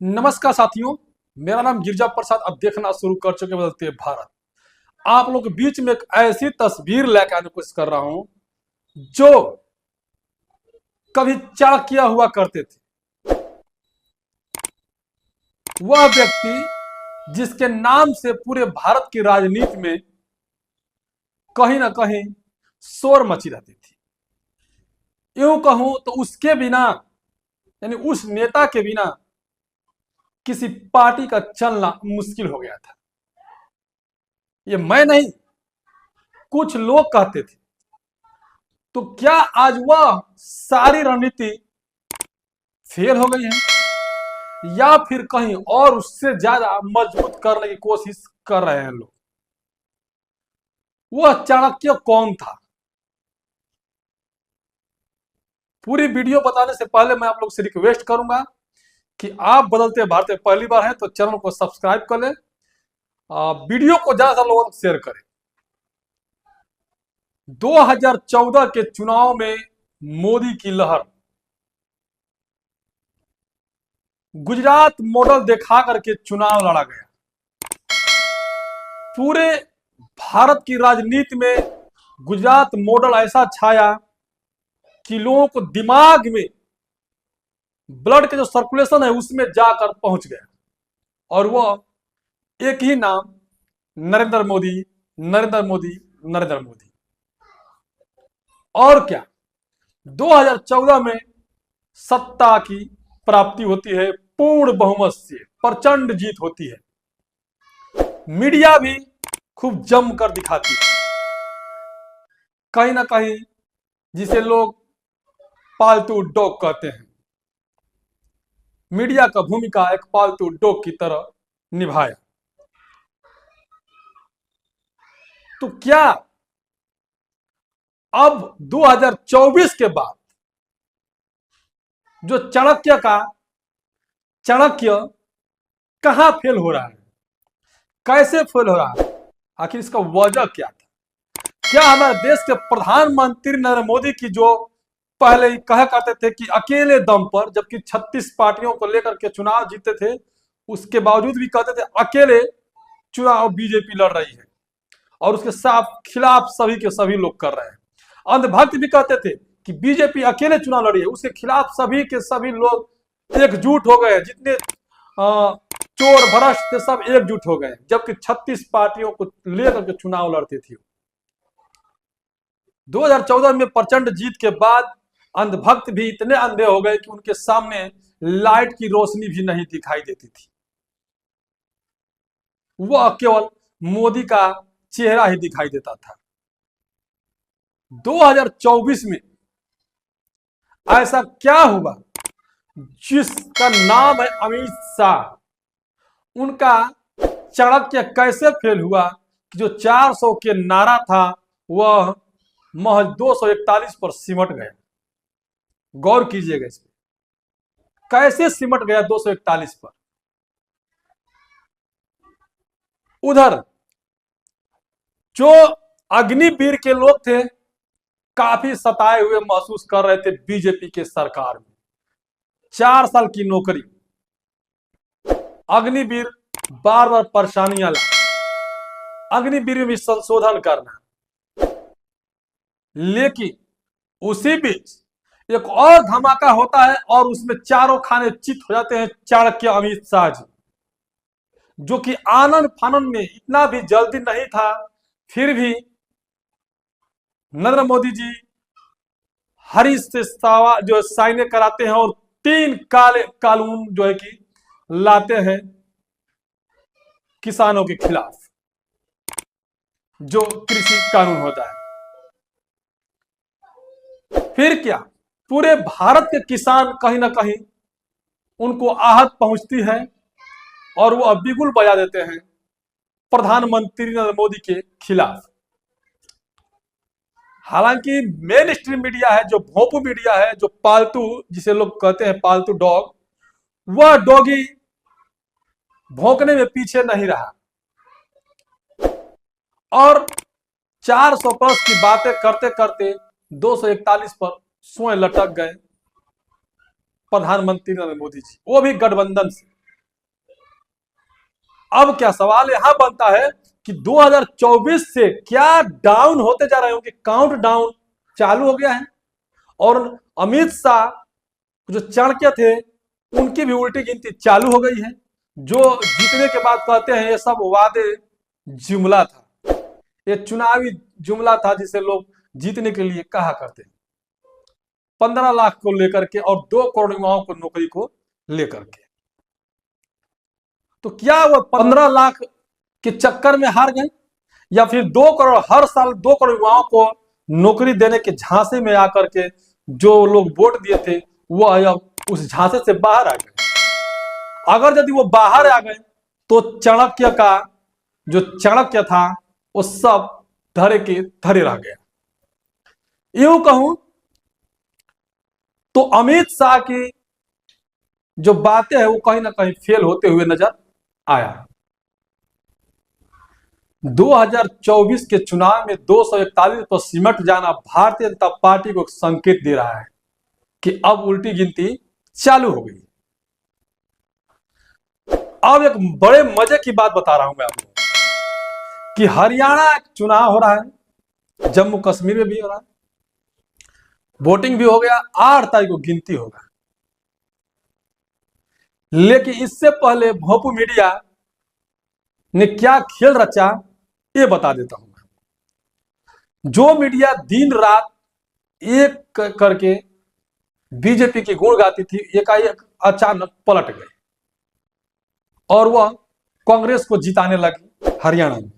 नमस्कार साथियों, मेरा नाम गिरजा प्रसाद। अब देखना शुरू कर चुके बदलते भारत। आप लोग के बीच में एक ऐसी तस्वीर लेकर आने की कोशिश कर रहा हूं जो कभी चाणक्य हुआ करते थे। वह व्यक्ति जिसके नाम से पूरे भारत की राजनीति में कहीं ना कहीं शोर मची रहती थी। यूं कहूं तो उसके बिना, यानी उस नेता के बिना किसी पार्टी का चलना मुश्किल हो गया था। ये मैं नहीं, कुछ लोग कहते थे। तो क्या आज वह सारी रणनीति फेल हो गई है या फिर कहीं और उससे ज्यादा मजबूत करने की कोशिश कर रहे हैं लोग? वह चाणक्य कौन था? पूरी वीडियो बताने से पहले मैं आप लोग से रिक्वेस्ट करूंगा कि आप बदलते भारत में पहली बार हैं तो चैनल को सब्सक्राइब कर लें, वीडियो को ज्यादा लोगों तक शेयर करें। 2014 के चुनाव में मोदी की लहर गुजरात मॉडल दिखा करके चुनाव लड़ा गया। पूरे भारत की राजनीति में गुजरात मॉडल ऐसा छाया कि लोगों को दिमाग में ब्लड के जो सर्कुलेशन है उसमें जाकर पहुंच गया, और वह एक ही नाम, नरेंद्र मोदी, नरेंद्र मोदी, नरेंद्र मोदी। और क्या, 2014 में सत्ता की प्राप्ति होती है, पूर्ण बहुमत से प्रचंड जीत होती है। मीडिया भी खूब जमकर दिखाती है, कहीं ना कहीं जिसे लोग पालतू डॉग कहते हैं। मीडिया का भूमिका एक पालतू डॉग की तरह निभाया। तो क्या अब 2024 के बाद जो चाणक्य कहां फेल हो रहा है, कैसे फेल हो रहा है, आखिर इसका वजह क्या था? क्या हमारे देश के प्रधानमंत्री नरेंद्र मोदी की जो पहले ही कहा करते थे कि अकेले दम पर, जबकि 36 पार्टियों को लेकर के चुनाव जीते थे, उसके बावजूद भी कहते थे अकेले चुनाव बीजेपी लड़ रही है और उसके साथ खिलाफ सभी के सभी लोग कर रहे हैं। अंधभक्त भी कहते थे कि बीजेपी अकेले चुनाव लड़ी है, उसके खिलाफ सभी के सभी लोग एकजुट हो गए, जितने चोर भ्रष्ट थे सब एकजुट हो गए, जबकि 36 पार्टियों को लेकर के चुनाव लड़ती थी। 2014 में प्रचंड जीत के बाद अंधभक्त भी इतने अंधे हो गए कि उनके सामने लाइट की रोशनी भी नहीं दिखाई देती थी। वह केवल मोदी का चेहरा ही दिखाई देता था। 2024 में ऐसा क्या हुआ जिसका नाम है अमित शाह? उनका चाणक्य कैसे फेल हुआ कि जो 400 के नारा था वह महज 241 पर सिमट गया? गौर कीजिएगा इस पर, कैसे सिमट गया 241 पर। उधर जो अग्निवीर के लोग थे काफी सताए हुए महसूस कर रहे थे बीजेपी के सरकार में। 4 साल की नौकरी, अग्निवीर बार बार परेशानियां ला, अग्निवीर में भी संशोधन करना, लेकिन उसी बीच एक और धमाका होता है और उसमें चारों खाने चित हो जाते हैं चाणक्य अमित शाह जी, जो कि आनंद फानंद में इतना भी जल्दी नहीं था। फिर भी नरेंद्र मोदी जी हरी से जो साइने कराते हैं और 3 काले कानून जो है कि लाते हैं किसानों के खिलाफ, जो कृषि कानून होता है। फिर क्या, पूरे भारत के किसान कहीं ना कहीं उनको आहत पहुंचती है और वो अब बिगुल बजा देते हैं प्रधानमंत्री नरेंद्र मोदी के खिलाफ। हालांकि मेन स्ट्रीम मीडिया है, जो भोंपू मीडिया है, जो पालतू, जिसे लोग कहते हैं पालतू डॉग, वह डॉगी भौंकने में पीछे नहीं रहा और 400 प्लस की बातें करते करते 241 पर स्वयं लटक गए प्रधानमंत्री नरेंद्र मोदी जी, वो भी गठबंधन से। अब क्या सवाल यहां बनता है कि 2024 से क्या डाउन होते जा रहे होंगे, काउंट डाउन चालू हो गया है। और अमित शाह जो चाणक्य थे उनकी भी उल्टी गिनती चालू हो गई है, जो जीतने के बाद कहते हैं ये सब वादे जुमला था, ये चुनावी जुमला था जिसे लोग जीतने के लिए कहा करते हैं। 15 लाख को लेकर के और 2 करोड़ युवाओं को नौकरी को लेकर के, तो क्या वो 15 लाख के चक्कर में हार गए, या फिर 2 करोड़ हर साल 2 करोड़ युवाओं को नौकरी देने के झांसे में आकर के जो लोग वोट दिए थे वह अब उस झांसे से बाहर आ गए। अगर यदि वो बाहर आ गए तो चाणक्य का जो चाणक्य था वो सब धरे के धरे रह गया। यूं कहूं तो अमित शाह की जो बातें हैं वो कहीं ना कहीं फेल होते हुए नजर आया। 2024 के चुनाव में 241 पर सिमट जाना भारतीय जनता पार्टी को संकेत दे रहा है कि अब उल्टी गिनती चालू हो गई। अब एक बड़े मजे की बात बता रहा हूं मैं आपको कि हरियाणा चुनाव हो रहा है, जम्मू कश्मीर में भी हो रहा है, वोटिंग भी हो गया, 8 तारीख को गिनती होगा। लेकिन इससे पहले भोपू मीडिया ने क्या खेल रचा ये बता देता हूं मैं। जो मीडिया दिन रात एक करके बीजेपी की गुण गाती थी, एकाएक अचानक पलट गई और वह कांग्रेस को जिताने लगी हरियाणा में।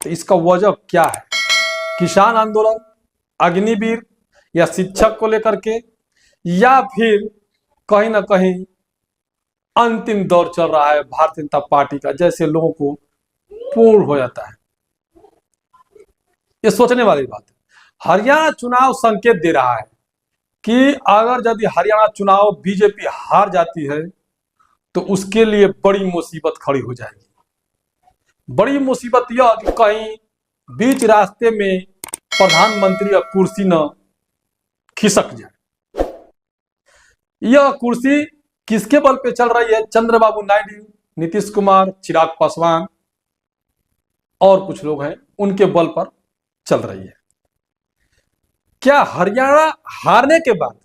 तो इसका वजह क्या है? किसान आंदोलन, अग्निवीर या शिक्षक को लेकर के, या फिर कहीं ना कहीं अंतिम दौर चल रहा है भारतीय जनता पार्टी का, जैसे लोगों को पूर्ण हो जाता है। ये सोचने वाली बात है। हरियाणा चुनाव संकेत दे रहा है कि अगर यदि हरियाणा चुनाव बीजेपी हार जाती है तो उसके लिए बड़ी मुसीबत खड़ी हो जाएगी। बड़ी मुसीबत यह कि कहीं बीच रास्ते में प्रधानमंत्री का कुर्सी न खिसक जाए। यह कुर्सी किसके बल पे चल रही है? चंद्रबाबू नायडू, नीतीश कुमार, चिराग पासवान और कुछ लोग हैं, उनके बल पर चल रही है। क्या हरियाणा हारने के बाद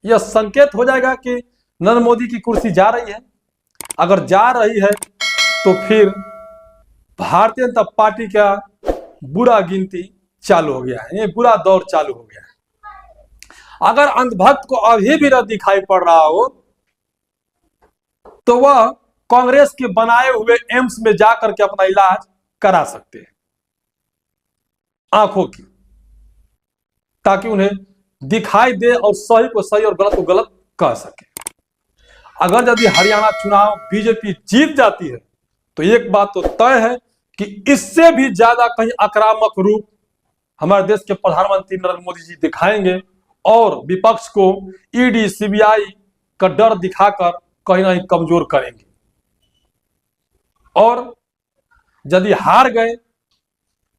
यह संकेत हो जाएगा कि नरेंद्र मोदी की कुर्सी जा रही है? अगर जा रही है तो फिर भारतीय जनता पार्टी का बुरा गिनती चालू हो गया है, ये बुरा दौर चालू हो गया है। अगर अंधभक्त को अभी भी न दिखाई पड़ रहा हो तो वह कांग्रेस के बनाए हुए एम्स में जाकर के अपना इलाज करा सकते हैं आंखों की, ताकि उन्हें दिखाई दे और सही को सही और गलत को गलत कह सके। अगर यदि हरियाणा चुनाव बीजेपी जीत जाती है तो एक बात तो तय है कि इससे भी ज्यादा कहीं आक्रामक रूप हमारे देश के प्रधानमंत्री नरेंद्र मोदी जी दिखाएंगे और विपक्ष को ईडी, सीबीआई का डर दिखाकर कहीं ना कहीं कमजोर करेंगे। और यदि हार गए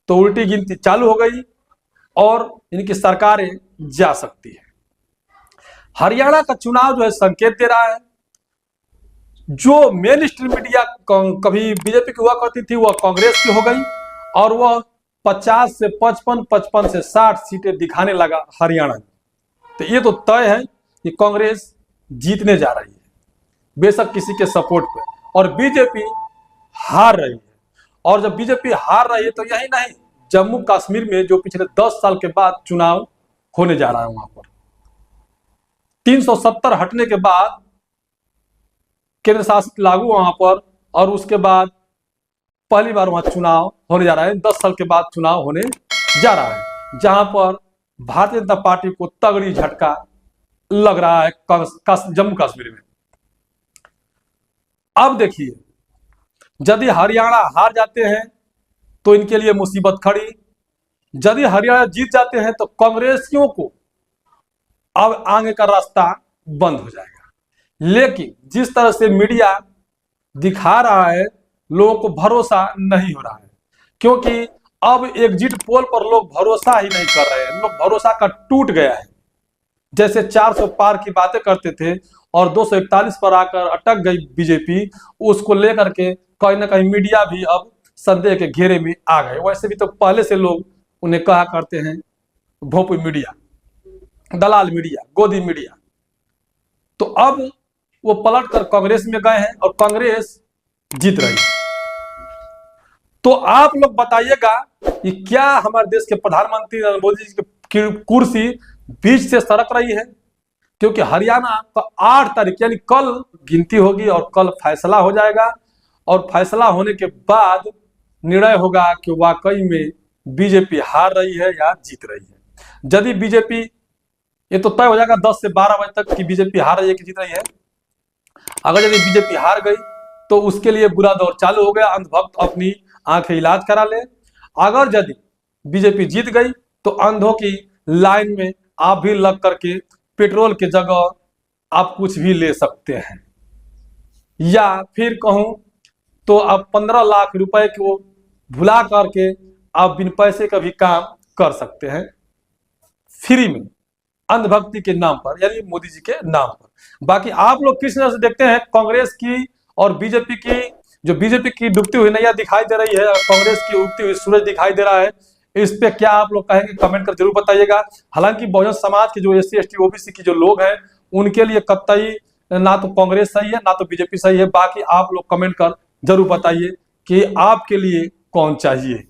तो उल्टी गिनती चालू हो गई और इनकी सरकारें जा सकती है। हरियाणा का चुनाव जो है संकेत दे रहा है, जो मेन स्ट्रीम मीडिया कभी बीजेपी की हुआ करती थी वह कांग्रेस की हो गई और वह 50 से 55, 55 से 60 सीटें दिखाने लगा हरियाणा में। तो ये तो तय है कि कांग्रेस जीतने जा रही है, बेशक किसी के सपोर्ट पे, और बीजेपी हार रही है। और जब बीजेपी हार रही है तो यही नहीं, जम्मू कश्मीर में जो पिछले 10 साल के बाद चुनाव होने जा रहा है, वहां पर 370 हटने के बाद केंद्र शासित लागू वहां पर, और उसके बाद पहली बार वहां चुनाव होने जा रहा है। 10 साल के बाद चुनाव होने जा रहा है, जहां पर भारतीय जनता पार्टी को तगड़ी झटका लग रहा है जम्मू कश्मीर में। अब देखिए, यदि हरियाणा हार जाते हैं तो इनके लिए मुसीबत खड़ी, यदि हरियाणा जीत जाते हैं तो कांग्रेसियों को अब आगे का रास्ता बंद हो जाएगा। लेकिन जिस तरह से मीडिया दिखा रहा है, लोगों को भरोसा नहीं हो रहा है, क्योंकि अब एग्जिट पोल पर लोग भरोसा ही नहीं कर रहे हैं। लोग भरोसा का टूट गया है। जैसे 400 पार की बातें करते थे और 241 पर आकर अटक गई बीजेपी, उसको लेकर के कहीं ना कहीं मीडिया भी अब संदेह के घेरे में आ गए। वैसे भी तो पहले से लोग उन्हें कहा करते हैं भोपू मीडिया, दलाल मीडिया, गोदी मीडिया। तो अब वो पलट कर कांग्रेस में गए हैं और कांग्रेस जीत रही है। तो आप लोग बताइएगा कि क्या हमारे देश के प्रधानमंत्री नरेंद्र मोदी जी की कुर्सी बीच से सरक रही है? क्योंकि हरियाणा का 8 तारीख यानी कल गिनती होगी और कल फैसला हो जाएगा, और फैसला होने के बाद निर्णय होगा कि वाकई में बीजेपी हार रही है या जीत रही है। यदि बीजेपी, ये तो तय हो जाएगा 10 से 12 बजे तक कि बीजेपी हार रही है कि जीत रही है। अगर यदि बीजेपी हार गई तो उसके लिए बुरा दौर चालू हो गया, अंधभक्त अपनी आंखें इलाज करा ले। अगर यदि बीजेपी जीत गई तो अंधों की लाइन में आप भी लग करके पेट्रोल की जगह आप कुछ भी ले सकते हैं, या फिर कहूं तो आप 15 लाख रुपए को भुला करके आप बिन पैसे का भी काम कर सकते हैं फ्री में, अंधभक्ति के नाम पर, यानी मोदी जी के नाम पर। बाकी आप लोग किस तरह से देखते हैं कांग्रेस की और बीजेपी की? जो बीजेपी की डूबती हुई नैया दिखाई दे रही है और कांग्रेस की उगती हुई सूरज दिखाई दे रहा है, इस पे क्या आप लोग कहेंगे? कमेंट कर जरूर बताइएगा। हालांकि बहुजन समाज के जो SC ST OBC की जो लोग हैं उनके लिए कतई ना तो कांग्रेस सही है ना तो बीजेपी सही है। बाकी आप लोग कमेंट कर जरूर बताइए कि आपके लिए कौन चाहिए।